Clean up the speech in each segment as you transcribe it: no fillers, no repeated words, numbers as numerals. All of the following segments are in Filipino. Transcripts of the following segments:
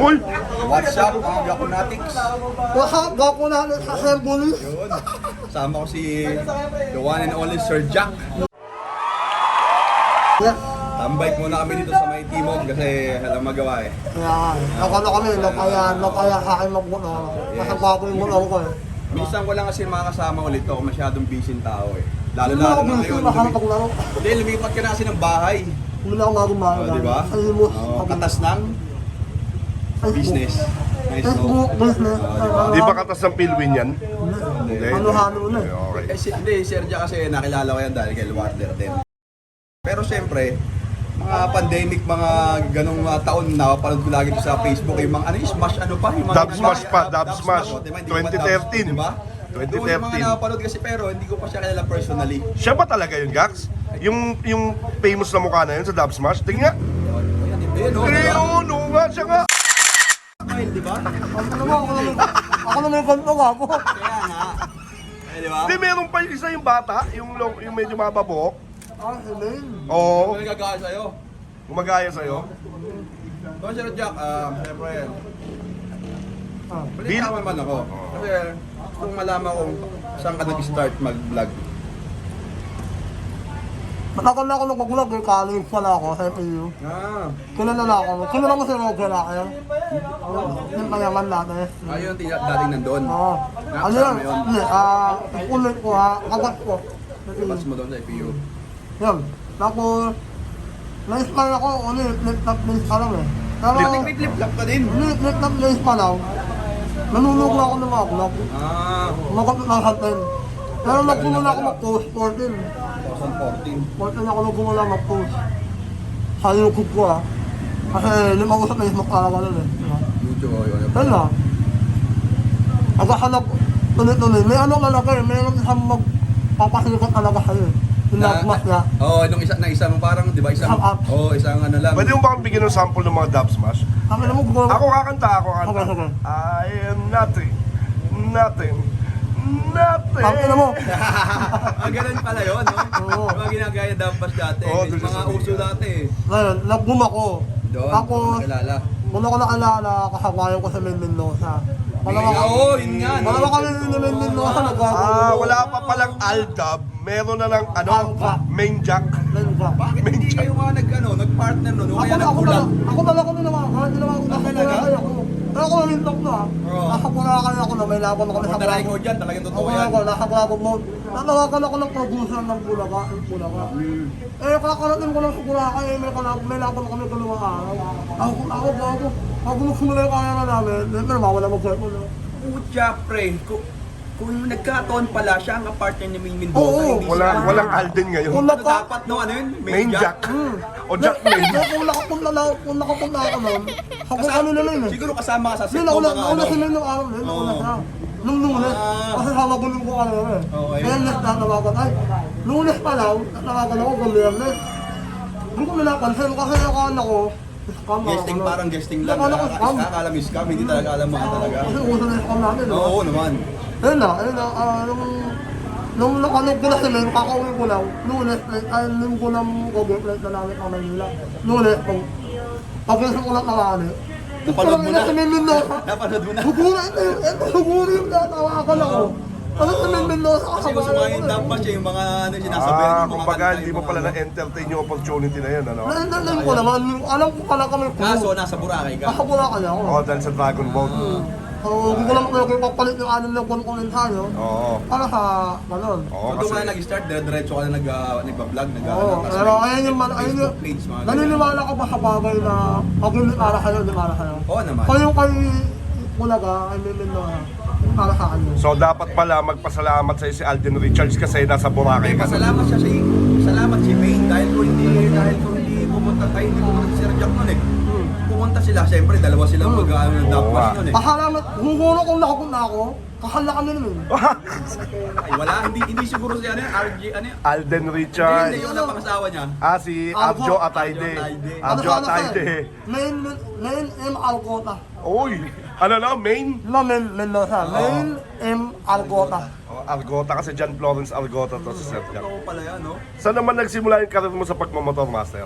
Uy! What's up mga Gakunatics? What's up, gapo natin sa Assembly? Yun. Sama ko si the one and only Sir Jack. Yes. Tambay muna kami dito sa may Timog kasi walang magawa eh. Yan. Nakano kami, nakaya sa akin magbuno. Kasi gwapo yung buno ko eh. Minsan ko lang kasi makakasama ulit ako, masyadong busy tao eh. Hindi Lalo-lalo ako na busy, ngayon. makapaglaro. Hindi, lumipat ka na kasi ng bahay. Hindi ako magumahal. Oh, di ba? Sa limos. Oh, katas ng business. Nice, Facebook, no? business. Di ba katas ng Pilwin yan? Hindi. Ano-hano na eh. Okay. Hindi, Sir Jack kasi nakilala ko yan dahil kay Water din. Pero siyempre, mga pandemic, mga ganong taon na napanood ko lagi sa Facebook yung mga ano yung smash ano pa yung mga Dub Smash pa, Dub Smash. oh, diba? Hindi ko pa Dub, 2013. diba? Doon yung mga 2013. napanood kasi pero hindi ko pa siya kilala personally. Siya ba talaga yun, Gax? Yung famous na mukha na yun sa Dub Smash? Tingnan nga. Ayun, oh, Eh, diba? oo, no nga, siya nga. Smile, diba? Ako naman yung ganito nga po. Kaya nga. Eh, diba? Hindi, meron pa yung isa yung bata, yung medyo mababok. Ah, Elaine. Oo, Ano nagagawa sa'yo? gumagaya sa'yo. So, Sir Jack, siyempre, Ah. balita naman ako. Kasi kung malaman kung saan ka nag-start mag-vlog. Matagal na ako nag-vlog eh, college pala ako sa FAU. Kilala na ako. Kilala mo si Roger na kayo? Yung payaman natin. Ayun, dating nandun. Oo. Ano yan? Hindi, ulit ko ha, kagat ko. Labas mo doon sa FPU. Yan. Tapos, na-inspire ako, flip-top days pa lang eh. Pero, Flip-flip-flop ka din. flip-top days pa lang, nanunog na ako ng mga vlog. Magkapit ng halten. Pero nagpumula ako mag-post, 14. 2014. 14 ako nagpumula mag-post. Sa YouTube ko ha. Kasi limang usap na ismak talaga nun eh. Diba? YouTube o yun. Yan na. Nagkahanap tuloy-tuloy. May ano talaga eh, mayroon isang magpapasikat talaga sa'yo eh. Yung nagmas niya. Oo, nung isang parang, di ba, isang, Isang app. isang ano lang. Pwede mo ba akong bigyan ng sample ng mga Dub Smash? Kami na mo gumawa. Ako kakanta, ako kakanta. Okay, okay. I am nothing, nothing, nothing. Kami na mo. Ganun pala yun, no? Oo. Mga ginagaya dampas dati. Oo, doon Mga sa uso dati. Ngayon, nag-boom ako. Doon, Tapos, nakilala. muna ko nakilala, kasabayan ko sa Mendoza. Oo, yun nga, no? Wala kami ni Mendoza, nagkakaroon. Wala pa palang Aldab, meron na lang Alpha. main jack. Mendoza. Bakit hindi kayo mga nag-partner nun? O kaya Ako nag-vlog? talaga kami naman, nakapulakay ako. Pero ako nalintok na. Oo. Nakapulakay ako na may laban ako Kung sa talaga ikaw dyan, talagang totoo yan. Ako, nasa Bravo Mode. Natawagan ako ng producer ng Bulaga. Eh, kakarating ko lang sa Boracay, may laban kami dalawang araw. Ako, bago. Bago nagsimula yung kaya na namin, pero mawala mag-cellphone. Putya, pre. Kung nagkataon pala siya ang partner ni Ming Mendoza, Oo, hindi siya. Walang Alden ngayon. Kung Ano dapat, no? Ano yun? Main jack. O jack main. Kung nakapunta ako nun, ako kami na nun eh. Siguro kasama ka sa set Hindi, mo nauna mga ano. sila nung araw, nauna Oo. siya. Nung lunes, Ah. kasi habang ko ano eh. Okay. Kaya natawagan, ay, lunes pa lang, natawagan ako, gumiyernes. Hindi ko napansin kasi nakaan ako, scam ako. Guesting, parang guesting lang. Nakala ko scam. Akala mo scam, hindi talaga alam mo talaga. Kasi uso na yung scam namin, no? Oo naman. Ayun na, nung nakanog ko na sila, kakauwi ko lang, lunes, ay, linggo ng COVID, na namin ang Manila. Lunes, pag-isip ko lang nakani. Napanood mo na? Sa Mendoza. Napanood mo na? Siguro siguro yung natawakan ako. Ano sa Mendoza Kasi gusto mga yung dapat siya, yung mga ano sinasabi. Kumbaga, hindi mo pala na-entertain yung opportunity na yun, ano? Naintalim ko naman, alam ko pala kami Kaso, nasa Boracay ka. Nakapula ka niya ako. Oo, dahil sa Dragon Boat. So, hindi ko lang kayo papalit yung anim na kunin tayo. Oo. Para sa, ganun. Oo, So, doon ka kasi... na nag-start, diretso ka na nagpa-vlog, Oo, pero ayun yung Facebook page, mga ganyan. naniniwala ka ba sa bagay na pag hindi para kayo, hindi para kayo? Oo naman. Kayo kay Bulaga, ay Mendoza, para sa kanya. So, dapat pala magpasalamat sa si Alden Richards kasi nasa Boracay Kaya ka. pasalamat siya salamat si Maine dahil kung hindi pumunta tayo, hindi pumunta si Sir Jack nun eh. Pumunta sila, siyempre dalawa silang mag-ano ng Oo, dapat ah. nun eh. Pasalamat, siguro kung nakapunta ako, kakala kami naman. Ay, wala, hindi siguro si ano, RJ, ano yun? Alden Hindi, Richards. yung napangasawa niya. Si Abjo Atayde. Abjo Atayde. Main M. Algota. Uy, ano na, main? Main Mendoza. Main M. Algota. Algota kasi John Florence Algota to si Sir Jack. Totoo pala yan, no? Saan naman nagsimula yung karir mo sa pagmamotor, Master?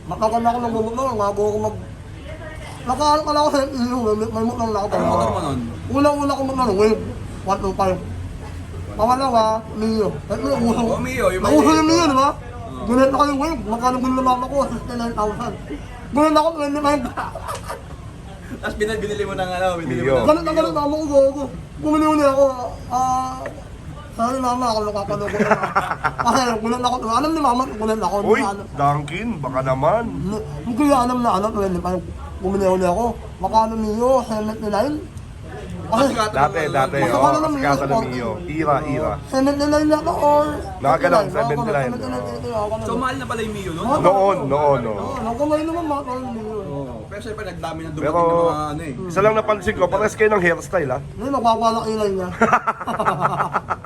Matagal na ako nagmumotor, bago ako Nakaano ka lang ako sa iyo, may motor na ako. Ano motor mo nun? Unang-una ko mag-ano, wave, 125. Pangalawa, Mio. Ito yung uso. Oh, Mio, yung Nauso maliit. yung Mio, di ba? Gulit na kayong wave, magkano gulit na mama ko, 69,000. Gulit ako, 25. Tapos binili mo ng ano, binili Mio. mo ng Galit na galit mama ko, gogo. Bumili ulit ako, sabi mama ako nakapanood ko na. Kasi gulit ako, alam ni mama, gulit ako. Uy, Dunkin, baka naman. Hindi ko yung alam na ano, 25. Bumili ulit ako, makano Mio, 79. Kasi, Dati, Mas oh, akala ng kasikatan ng Mio, Mio. Ira. 79 lang ako, or... Nakagalang, 79. So mahal na pala yung Mio nun? Noon. Oo, nagkamay naman mahal ng Mio. Oo. Pero syempre nagdami ng dumating Pero, ng mga ano eh. isa lang napansin ko, pares kayo ng hairstyle, ha? Hindi, magpapalak ilay niya.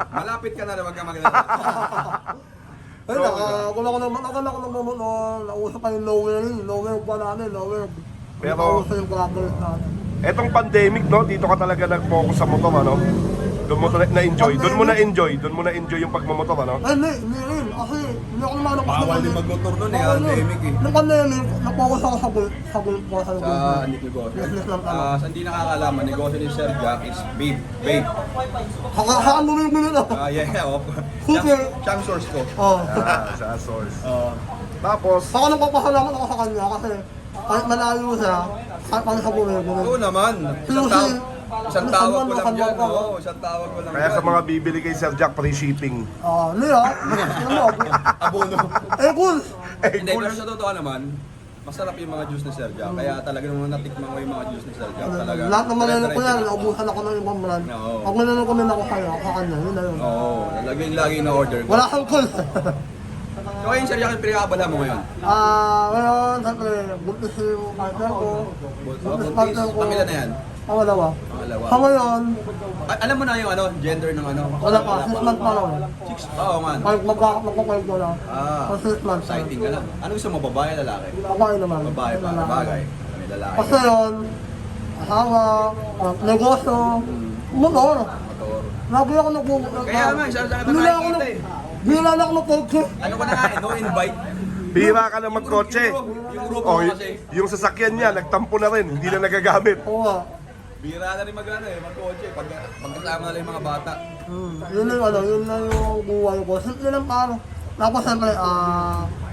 Malapit ka na rin, wag ka magalala. Ayun, nakakala ko ng mamon, nausap pa yung lower pa namin, lower. Pero- Nausap yung brothers natin. Etong pandemic, no, dito ka talaga nag-focus sa motor, ano? Doon mo na-enjoy. Doon mo na-enjoy yung pagmamotor, ano? Ay, hindi rin. Kasi hindi ako naman Bawal din magmotor nun eh, pandemic eh. Nung pandemic, nag-focus ako sa gold ko, sa Sa negosyo. Business lang kami. Sa hindi nakakalaman, negosyo ni Sir Jack is babe. Saan mo yung ganun ako? Yeah, oh. Super. Siyang source ko. Oo. Sa source. Oo. Tapos, Saka nagpapasalamat ako sa kanya kasi kahit malayo siya, kahit pang sa buhay ko. Oo naman. Isang tawag ko lang dyan. Oo, isang tawag ko lang kaya sa mga bibili kay Sir Jack, free shipping. Hindi ano, abono. eh cool. Hindi, pero sa totoo naman, masarap yung mga juice ni Sir Jack. Kaya talaga nung natikman ko yung mga juice ni Sir Jack, talaga. Lahat ng manalo ko yan, naubusan ako ng ibang brand. Oo. Pag manalo ko din ako sa'yo, sa kanya, yun na yun. Oo, lagi na order ko. Wala kang cool. So ayun Sir Jack, yung pinakabala mo ngayon? Ngayon, siyempre, buntis yung partner ko. Buntis partner ko. Pangila na yan? Pangalawa. Pangalawa. Sa ngayon, Alam mo na yung ano, gender ng ano? wala pa, 6 months pa lang. Oo man. Magpapalit ko na. Ah, Sa 6 months. exciting ka lang. Ano gusto mo, babae, lalaki? Babae naman. Babae pa, bagay. May lalaki. Kasi yun, asawa, negosyo, motor. Motor. Lagi ako nagpupunta. Kaya nga, isa sa Hindi na ako nakikita eh. Hindi na ako nagpupunta. Ano ko na nga, no invite. Bira ka na magkotse. Yung grupo Oh, mo kasi. yung sasakyan niya, nagtampo na rin, hindi na nagagamit. Oo nga. Bira na rin mag-ano eh, magkotse. Pagkasama na lang yung mga bata. Yun na yung ano, yun na yung buhay ko. Simple lang paano. Tapos siyempre,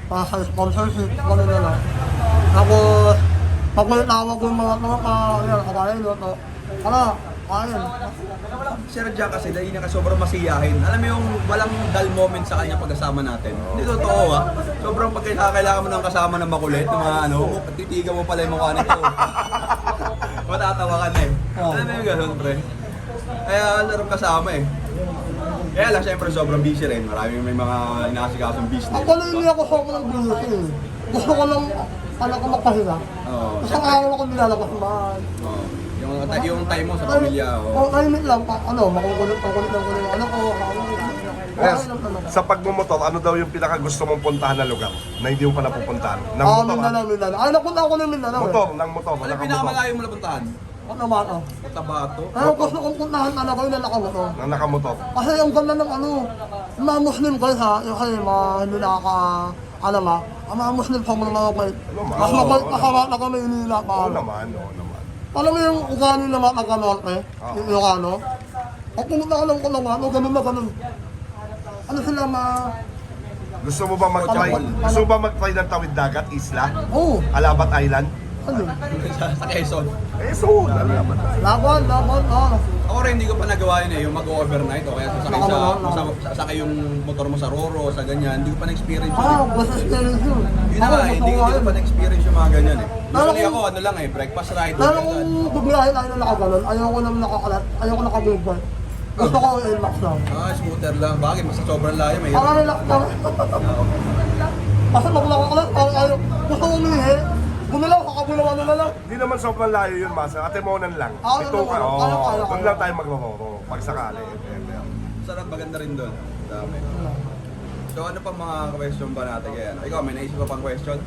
para sa sponsorship, gano'n na lang. Tapos, pag may tawag yung mga tropa, yan, kakain nyo to. Kain. Sir Jack kasi dahil niya ka sobrang masiyahin. Alam mo yung walang dull moment sa kanya pagkasama natin. Hindi totoo ha. Sobrang pagkailangan mo ng kasama ng makulit, ng mga ano, titigan mo pala yung mukha nito. Matatawa ka na eh. Alam mo yung gano'n pre. Kaya larong kasama eh. Kaya lang syempre sobrang busy rin. Maraming may mga inaasikasong business. Ako na hindi ako sobrang busy. Gusto ko lang, anak ko magpahinga. Oo. Isang araw ako nilalabas ng bahay. Oo. Yung time mo sa pamilya. Kung tahimik lang, makukulit lang ko yung anak ko. Yes. Sa pagmumotor, ano daw yung pinaka gusto mong puntahan na lugar na hindi mo pa napupuntahan? Ng Oo, motor, Mindanao. Ay, napunta ako ng Mindanao eh. motor, ng motor, Ano yung nakamotor. pinakamalayo mo napuntahan? Ano ba ito? Tabato? Pero gusto kong puntahan talaga yung nakamotor. Ng nakamotor. Kasi ang ganda ng ano, yung mga Muslim guys ha, yung kasi mga hindi alam ha, ang mga Muslim sa mga mabait. Mas mabait kasama na kami inila pa. Oo naman, oo naman. Alam mo yung ugali na mga taga-norte, yung Ilocano? Pag pumunta ka ng Kulawano, ganun na ganun. Ano sila Gusto mo ba mag-try? Gusto mo ba mag-try ng tawid dagat, isla? Oo, Alabat Island? ano? sa Quezon. Eh, so, alabat. Laban, Ako rin hindi ko pa nagawa yun eh, yung mag-overnight o kaya sasakay yung motor mo sa Roro, sa ganyan. Hindi ko pa na-experience yun. basta experience yun. Yun na nga, hindi ko pa na-experience yung mga ganyan eh. Lalo Usually kung- ako, ano lang eh, breakfast ride. Lalo kung biglahin tayo na nakaganon, ayoko nang nakakalat, ayoko nakabugbay. Gusto ko yung max lang. Scooter lang. Bakit? Mas sobrang layo. May Para relax lang. Kasi pag nakakalat, ayaw. Gusto ko umihi. Gumilaw, kakabulawan na lang. Hindi naman sobrang layo yun, Master. Atemonan lang. Ah, Ito ka, ano, oo. kaya. Doon lang tayo maglororo. Pag sakali. sarap, maganda rin doon. Dami. So ano pa mga question ba natin kaya? Ikaw, may naisip pa pang question?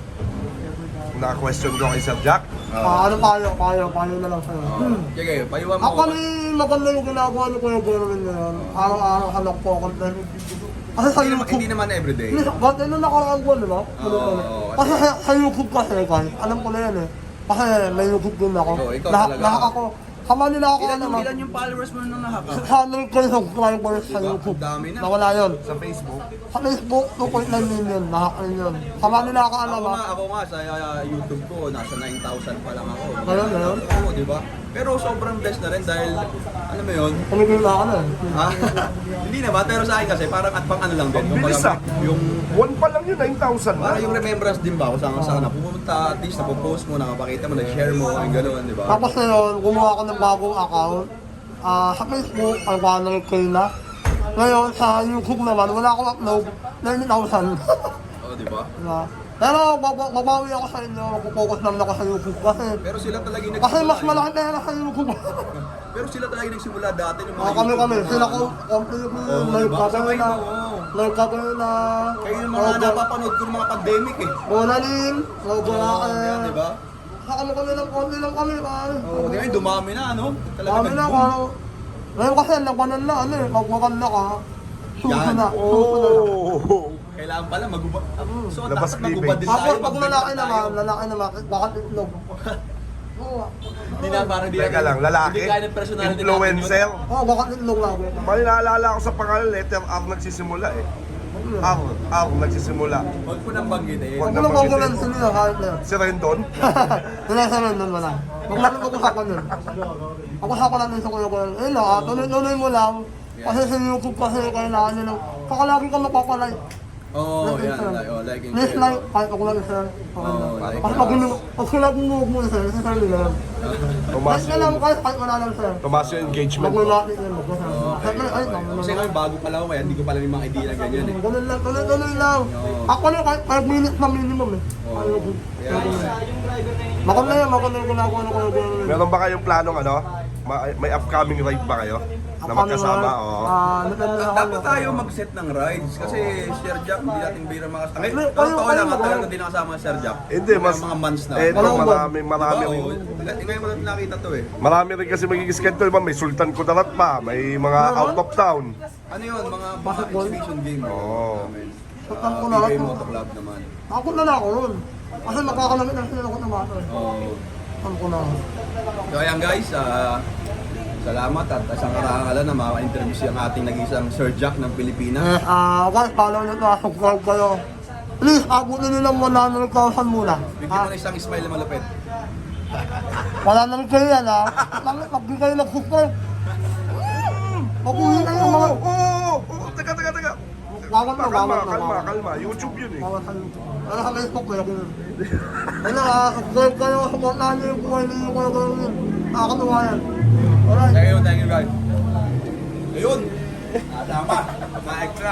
Na-question ko kay Sir Jack. Ano payo na lang sa'yo. Sige, payuhan mo Ako ni maganda yung ginagawa ni Kuya Berwin ngayon. Araw-araw hanap po content. Kasi sa Hindi YouTube, naman everyday. ba't yun nakaraan ko, di ba? Oo. Kasi sa YouTube kasi guys, alam ko na yan eh. Kasi may YouTube din ako. Oo, ikaw Lahat talaga. lahat ako. Kama nila ako Ilan yung followers mo nung nahaka? 600,000 subscribers sa Diba? YouTube. Ang dami na. Nawala yun. Sa Facebook. Sa Facebook, 2.9 million. Nakakalin yun. Kama nila ako Ako nga sa YouTube ko, nasa 9,000 pa lang ako. Ngayon? Oo, di ba? Pero sobrang best na rin dahil, alam mo yun, Kumigil na ako na. ha? Hindi naman, pero sa akin kasi parang at pang ano lang din. Ang bilis, Kumbaga, yung, One pa lang yun, 9,000 para na. yung remembrance din ba kung saan ka na pumunta, at least napopost mo, nakapakita mo, nag-share mo, yung gano'n, di ba? Tapos ngayon, gumawa ako ng bagong account. Sa Facebook, ay 100K na. Ngayon, sa YouTube naman, wala akong upload. 90,000. Oo, di ba? Diba? Pero babawi ako sa inyo, mag-focus naman ako sa YouTube kasi Pero sila talaga yung kasi mas eh. malaki pera sa YouTube. Pero sila talaga yung nagsimula dati ng mga Kami, YouTube. sila ko, complete mo Oo, yun, live diba? kami Sabay na, mo, oo. live kami na, Kayo yung mga napapanood ko ng mga pandemic eh. Bonanin, Roborake, Yan, di ba? kami ng konti lang kami, pare. Oo, di ba? Dumami na, ano? Talaga Kami na, nag-boom. parang, ngayon kasi nagbanan na, ano eh, pag maganda ka, suso Yan. na, suso na. Oh. Kailangan pala magubad. So, Labas dapat magubad din Ako, tayo. pag lalaki naman, bakit itlog? Oo, Hindi na, parang di Teka lang, lalaki? Hindi kaya ng personality natin Influencer? yun. bakit itlog lagi? May naalala ko sa pangalan, letter R nagsisimula eh. R nagsisimula. Huwag ko nang banggitin. Huwag mo nang magulan sa nila, kahit na yun. Si Rendon? Tinasalan nun wala. Huwag natin mag-usapan yun. Pag-usapan natin sa kuya ko. Eh na, tuloy-tuloy mo lang. Kasi sa YouTube kasi kailangan nyo lang. Saka lagi ka mapapalay. Oo, yan. Like and Please share. like, kahit ako lang isa. Okay na. Oo, like Kasi and pag sila bumuhog mo isa, isa sa nila. Tumaas Kahit na lang, yung, kahit wala lang sir. tumaas yung engagement. Mag-relax yun, mag-usapan. Siyempre, ay, Kasi kami bago pa lang ako, kaya hindi ko pala yung mga idea na ganyan eh. Ganun lang, tuloy-tuloy lang. Oo. Ako na kahit 5 minutes na minimum eh. Oo. Maganda yan, maganda yung ginagawa ng kuya ko. Meron ba kayong planong ano? May upcoming ride ba kayo? Na magkasama? Oo. Depende na Dapat tayo mag-set ng rides kasi Sir Jack, hindi natin bira makasama. Kayo- Totoo lang, kayo- matagal na din nakasama si Sir Jack. Hindi, mas... Mga months na. Ito, Walang marami Diba? rin. Oo. Ngayon mo lang nakita to eh. Marami rin kasi magiging schedule ba? May Sultan Kudarat pa, may mga out of town. Ano yun, mga Basketball? exhibition game. Oo. Sultan Kudarat. PBA Moto Club naman. Ako na ako nun. Kasi magkakalamit na sila ako ng bata. Oo. Ang ko na. So ayan guys, salamat at isang karangalan na maka-interview siyang ating nag-isang Sir Jack ng Pilipinas. Guys, follow nyo na, subscribe kayo. Please, abutin nyo ng 100,000 muna. Bigyan mo na isang smile na malupit. Wala nang kayo yan ha. Pag-di kayo nag-subscribe. Pag-uwi na yung mga... Teka. Bawat na, bawat na. Kalma. YouTube yun eh. Bawat na. Ano sa Facebook ko yun? Ano subscribe kayo, supportahan nyo yung buhay ninyo kayo gawin. Nakakatuwa yan. Alright. Thank you guys. Ayun! Tama, mga extra.